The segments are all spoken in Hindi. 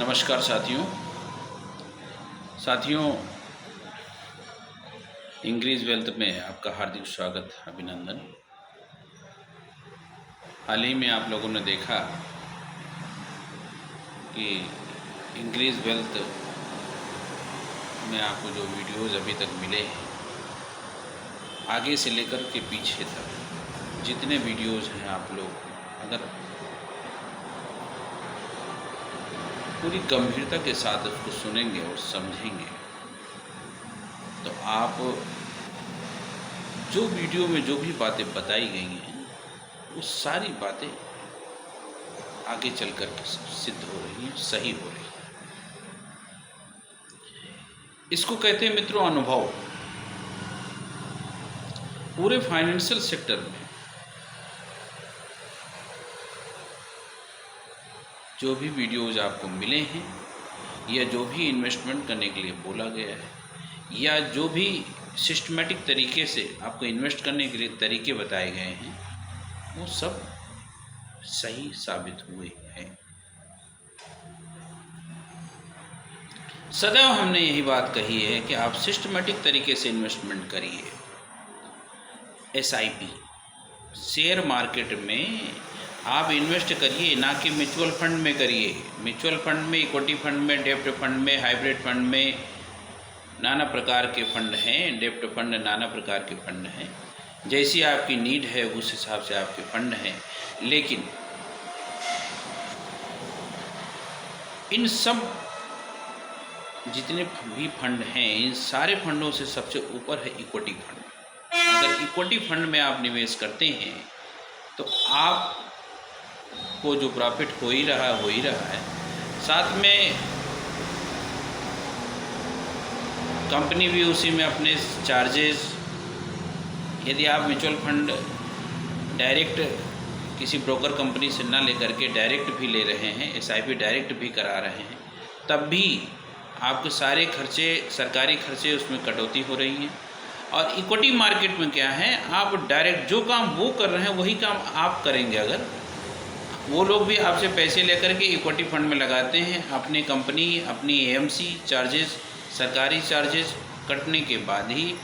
नमस्कार साथियों इंक्रीज वेल्थ में आपका हार्दिक स्वागत, अभिनंदन। हाल ही में आप लोगों ने देखा कि इंक्रीज वेल्थ में आपको जो वीडियोज़ अभी तक मिले हैं, आगे से लेकर के पीछे तक जितने वीडियोज़ हैं, आप लोग अगर पूरी गंभीरता के साथ उसको सुनेंगे और समझेंगे तो आप जो वीडियो में जो भी बातें बताई गई हैं वो सारी बातें आगे चल कर के सिद्ध हो रही हैं, सही हो रही हैं। इसको कहते हैं मित्रों अनुभव। पूरे फाइनेंशियल सेक्टर में जो भी वीडियोज़ आपको मिले हैं या जो भी इन्वेस्टमेंट करने के लिए बोला गया है या जो भी सिस्टमेटिक तरीके से आपको इन्वेस्ट करने के लिए तरीके बताए गए हैं, वो सब सही साबित हुए हैं। सदैव हमने यही बात कही है कि आप सिस्टमेटिक तरीके से इन्वेस्टमेंट करिए। SIP शेयर मार्केट में आप इन्वेस्ट करिए, ना कि म्यूचुअल फंड में करिए। म्यूचुअल फंड में, इक्विटी फंड में, डेब्ट फंड में, हाइब्रिड फंड में नाना प्रकार के फंड हैं। डेब्ट फंड नाना प्रकार के फंड हैं। जैसी आपकी नीड है उस हिसाब से आपके फंड हैं। लेकिन इन सब जितने भी फंड हैं, इन सारे फंडों से सबसे ऊपर है इक्विटी फंड। अगर इक्विटी फंड में आप निवेश करते हैं तो आप को जो प्रॉफिट हो ही रहा है, साथ में कंपनी भी उसी में अपने चार्जेस, यदि आप म्यूचुअल फंड डायरेक्ट किसी ब्रोकर कंपनी से ना लेकर के डायरेक्ट भी ले रहे हैं, SIP डायरेक्ट भी करा रहे हैं, तब भी आपके सारे खर्चे, सरकारी खर्चे, उसमें कटौती हो रही है। और इक्विटी मार्केट में क्या है, आप डायरेक्ट जो काम वो कर रहे हैं वही काम आप करेंगे। अगर वो लोग भी आपसे पैसे लेकर के इक्विटी फंड में लगाते हैं, अपनी कंपनी, अपनी AMC चार्जेस, सरकारी चार्जेस कटने के बाद ही,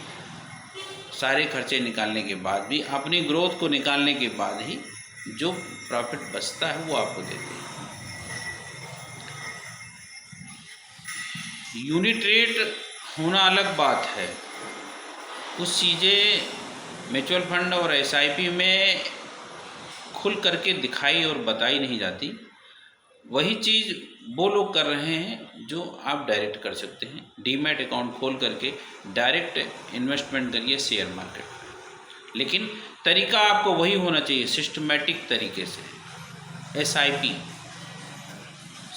सारे खर्चे निकालने के बाद भी, अपनी ग्रोथ को निकालने के बाद ही जो प्रॉफिट बचता है वो आपको देते हैं। यूनिट रेट होना अलग बात है, कुछ चीज़ें म्यूचुअल फंड और SIP में खुल करके दिखाई और बताई नहीं जाती। वही चीज़ वो लोग कर रहे हैं जो आप डायरेक्ट कर सकते हैं। डीमैट अकाउंट खोल करके डायरेक्ट इन्वेस्टमेंट करिए शेयर मार्केट में। लेकिन तरीका आपको वही होना चाहिए, सिस्टमेटिक तरीके से। SIP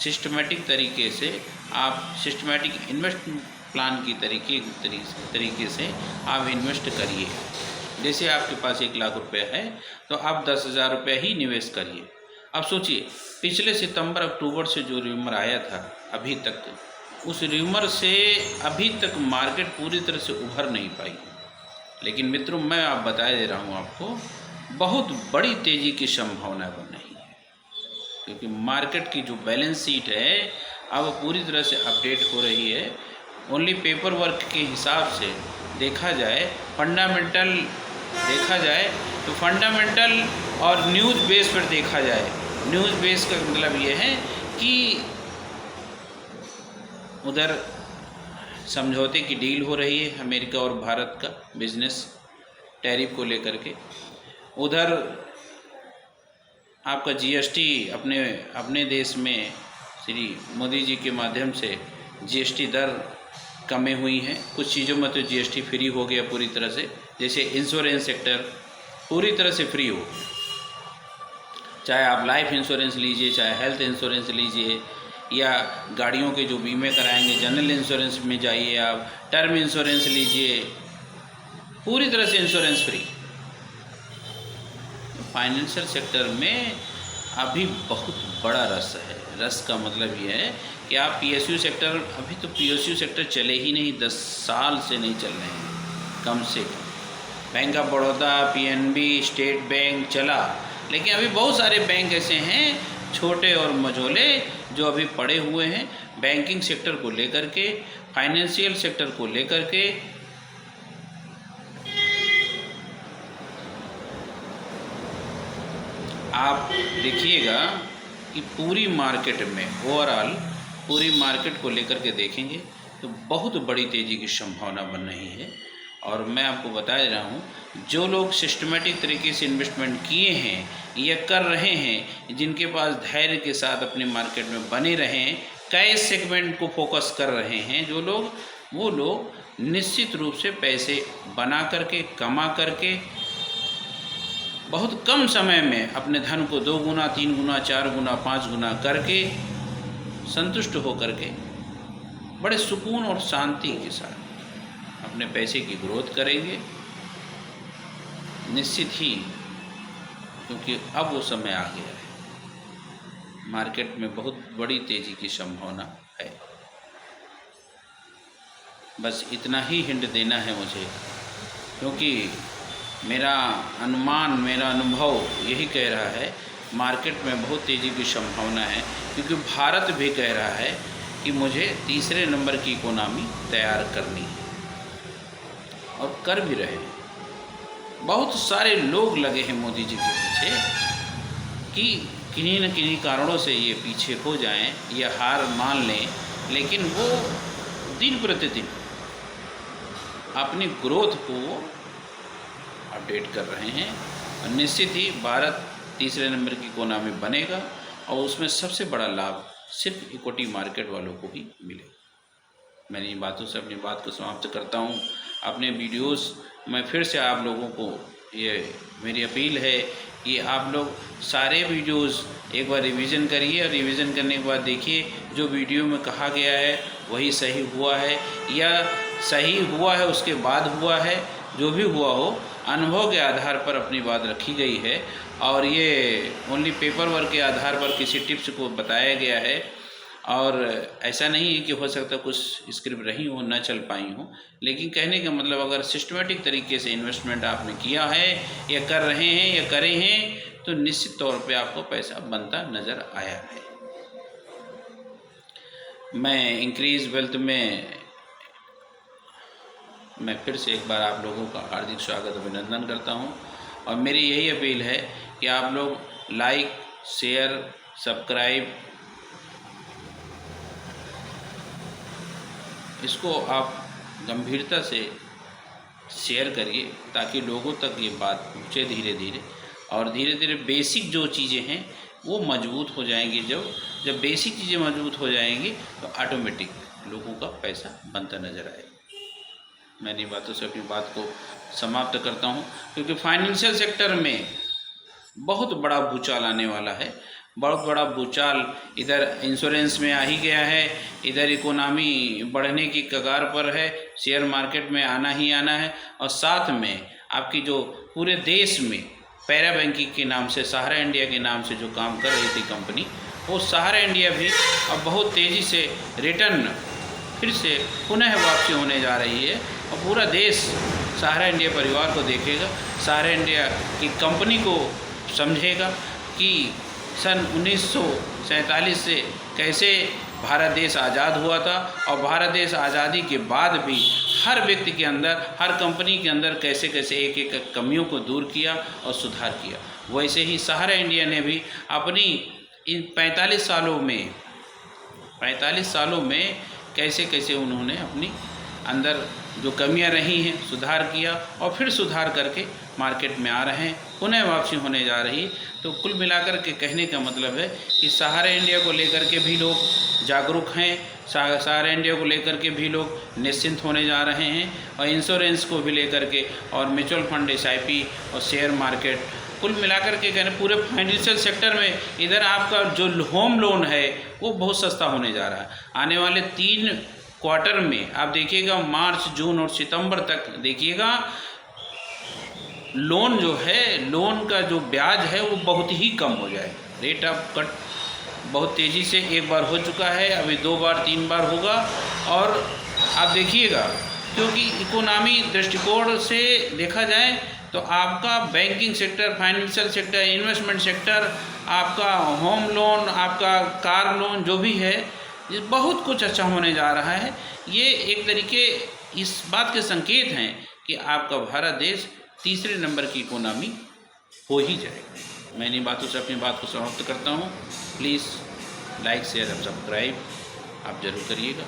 सिस्टमेटिक तरीके से आप सिस्टमेटिक इन्वेस्टमेंट प्लान की तरीके से आप इन्वेस्ट करिए। जैसे आपके पास 1 लाख रुपये है तो आप 10,000 रुपये ही निवेश करिए। अब सोचिए, पिछले सितंबर अक्टूबर से जो र्यूमर आया था अभी तक, उस र्यूमर से अभी तक मार्केट पूरी तरह से उभर नहीं पाई। लेकिन मित्रों, मैं आप बता दे रहा हूँ आपको, बहुत बड़ी तेज़ी की संभावना बन रही है, क्योंकि मार्केट की जो बैलेंस शीट है अब पूरी तरह से अपडेट हो रही है। ओनली पेपर वर्क के हिसाब से देखा जाए, फंडामेंटल देखा जाए तो फंडामेंटल और न्यूज़ बेस पर देखा जाए। न्यूज़ बेस का मतलब ये है कि उधर समझौते की डील हो रही है अमेरिका और भारत का बिजनेस टैरिफ को लेकर के। उधर आपका GST अपने देश में श्री मोदी जी के माध्यम से GST दर कमें हुई हैं। कुछ चीज़ों में तो GST फ्री हो गया पूरी तरह से, जैसे इंश्योरेंस सेक्टर पूरी तरह से फ्री हो गया। चाहे आप लाइफ इंश्योरेंस लीजिए, चाहे हेल्थ इंश्योरेंस लीजिए, या गाड़ियों के जो बीमे कराएंगे जनरल इंश्योरेंस में जाइए, आप टर्म इंश्योरेंस लीजिए, पूरी तरह से इंश्योरेंस फ्री। फाइनेंशियल सेक्टर में अभी बहुत बड़ा रस है। रस का मतलब ये है कि आप PSU सेक्टर, अभी तो PSU सेक्टर चले ही नहीं, 10 साल से नहीं चल रहे हैं कम से कम। Bank of Baroda, PNB, state bank चला, लेकिन अभी बहुत सारे बैंक ऐसे हैं छोटे और मझोले जो अभी पड़े हुए हैं बैंकिंग सेक्टर को लेकर के, फाइनेंशियल सेक्टर को लेकर के, आप देखिएगा कि पूरी मार्केट में ओवरऑल पूरी मार्केट को लेकर के देखेंगे तो बहुत बड़ी तेज़ी की संभावना बन रही है। और मैं आपको बता रहा हूँ, जो लोग सिस्टमेटिक तरीके से इन्वेस्टमेंट किए हैं या कर रहे हैं, जिनके पास धैर्य के साथ अपने मार्केट में बने रहें, कैश सेगमेंट को फोकस कर रहे हैं जो लोग, वो लोग निश्चित रूप से पैसे बना करके, कमा करके, बहुत कम समय में अपने धन को 2 गुना, 3 गुना, 4 गुना, 5 गुना करके संतुष्ट हो करके बड़े सुकून और शांति के साथ अपने पैसे की ग्रोथ करेंगे निश्चित ही, क्योंकि अब वो समय आ गया है। मार्केट में बहुत बड़ी तेज़ी की संभावना है। बस इतना ही हिंट देना है मुझे, क्योंकि मेरा अनुमान, मेरा अनुभव यही कह रहा है मार्केट में बहुत तेज़ी की संभावना है, क्योंकि भारत भी कह रहा है कि मुझे तीसरे नंबर की इकोनॉमी तैयार करनी है और कर भी रहे हैं। बहुत सारे लोग लगे हैं मोदी जी के पीछे कि किन्हीं न किन्हीं कारणों से ये पीछे हो जाएं या हार मान लें, लेकिन वो दिन प्रतिदिन अपनी ग्रोथ को अपडेट कर रहे हैं और निश्चित ही भारत तीसरे नंबर की इकोनॉमी बनेगा और उसमें सबसे बड़ा लाभ सिर्फ इक्विटी मार्केट वालों को ही मिलेगा। मैं इन बातों से अपनी बात को समाप्त करता हूं। अपने वीडियोस में फिर से आप लोगों को ये मेरी अपील है कि आप लोग सारे वीडियोस एक बार रिवीजन करिए और रिवीजन करने के बाद देखिए जो वीडियो में कहा गया है वही सही हुआ है या सही हुआ है उसके बाद हुआ है, जो भी हुआ हो अनुभव के आधार पर अपनी बात रखी गई है और ये ओनली पेपर वर्क के आधार पर किसी टिप्स को बताया गया है। और ऐसा नहीं है कि हो सकता कुछ स्क्रिप्ट रही हो, न चल पाई हो, लेकिन कहने का मतलब अगर सिस्टमेटिक तरीके से इन्वेस्टमेंट आपने किया है या कर रहे हैं या करे हैं तो निश्चित तौर पे आपको पैसा बनता नज़र आया है। मैं इंक्रीज वेल्थ में मैं फिर से एक बार आप लोगों का हार्दिक स्वागत अभिनंदन करता हूं और मेरी यही अपील है कि आप लोग लाइक, शेयर, सब्सक्राइब इसको आप गंभीरता से शेयर करिए ताकि लोगों तक ये बात पहुँचे धीरे धीरे और धीरे धीरे बेसिक जो चीज़ें हैं वो मजबूत हो जाएंगी। जब बेसिक चीज़ें मजबूत हो जाएंगी तो ऑटोमेटिक लोगों का पैसा बनता नज़र आएगा। मैं इन बातों से अपनी बात को समाप्त करता हूं, क्योंकि फाइनेंशियल सेक्टर में बहुत बड़ा भूचाल आने वाला है। बहुत बड़ा भूचाल इधर इंश्योरेंस में आ ही गया है, इधर इकोनॉमी बढ़ने की कगार पर है, शेयर मार्केट में आना ही आना है और साथ में आपकी जो पूरे देश में पैरा बैंकिंग के नाम से सहारा इंडिया के नाम से जो काम कर रही थी कंपनी, वो सहारा इंडिया भी अब बहुत तेज़ी से रिटर्न फिर से पुनः वापसी होने जा रही है और पूरा देश सहारा इंडिया परिवार को देखेगा, सहारा इंडिया की कंपनी को समझेगा कि सन 1947 से कैसे भारत देश आज़ाद हुआ था और भारत देश आज़ादी के बाद भी हर व्यक्ति के अंदर, हर कंपनी के अंदर कैसे कैसे एक एक कमियों को दूर किया और सुधार किया। वैसे ही सहारा इंडिया ने भी अपनी इन 45 सालों में कैसे कैसे उन्होंने अपनी अंदर जो कमियां रही हैं सुधार किया और फिर सुधार करके मार्केट में आ रहे हैं, पुनः वापसी होने जा रही। तो कुल मिलाकर के कहने का मतलब है कि सहारा इंडिया को लेकर के भी लोग जागरूक हैं, सहारा इंडिया को लेकर के भी लोग निश्चिंत होने जा रहे हैं और इंश्योरेंस को भी लेकर के और म्यूचुअल फंड, SIP और शेयर मार्केट, कुल मिलाकर के कहने पूरे फाइनेंशियल सेक्टर में इधर आपका जो होम लोन है वो बहुत सस्ता होने जा रहा है। आने वाले 3 क्वार्टर में आप देखिएगा, मार्च, जून और सितंबर तक देखिएगा, लोन जो है, लोन का जो ब्याज है वो बहुत ही कम हो जाएगा। रेट ऑफ कट बहुत तेज़ी से एक बार हो चुका है, अभी 2 बार 3 बार होगा और आप देखिएगा, क्योंकि इकोनॉमी दृष्टिकोण से देखा जाए तो आपका banking sector, financial sector, investment sector आपका होम लोन, आपका कार लोन जो भी है, ये बहुत कुछ अच्छा होने जा रहा है। ये एक तरीके इस बात के संकेत हैं कि आपका भारत देश तीसरे नंबर की इकोनॉमी हो ही जाएगा। मैं इन्हीं बातों से अपनी बात को समाप्त करता हूँ। प्लीज़ लाइक, शेयर और सब्सक्राइब आप ज़रूर करिएगा।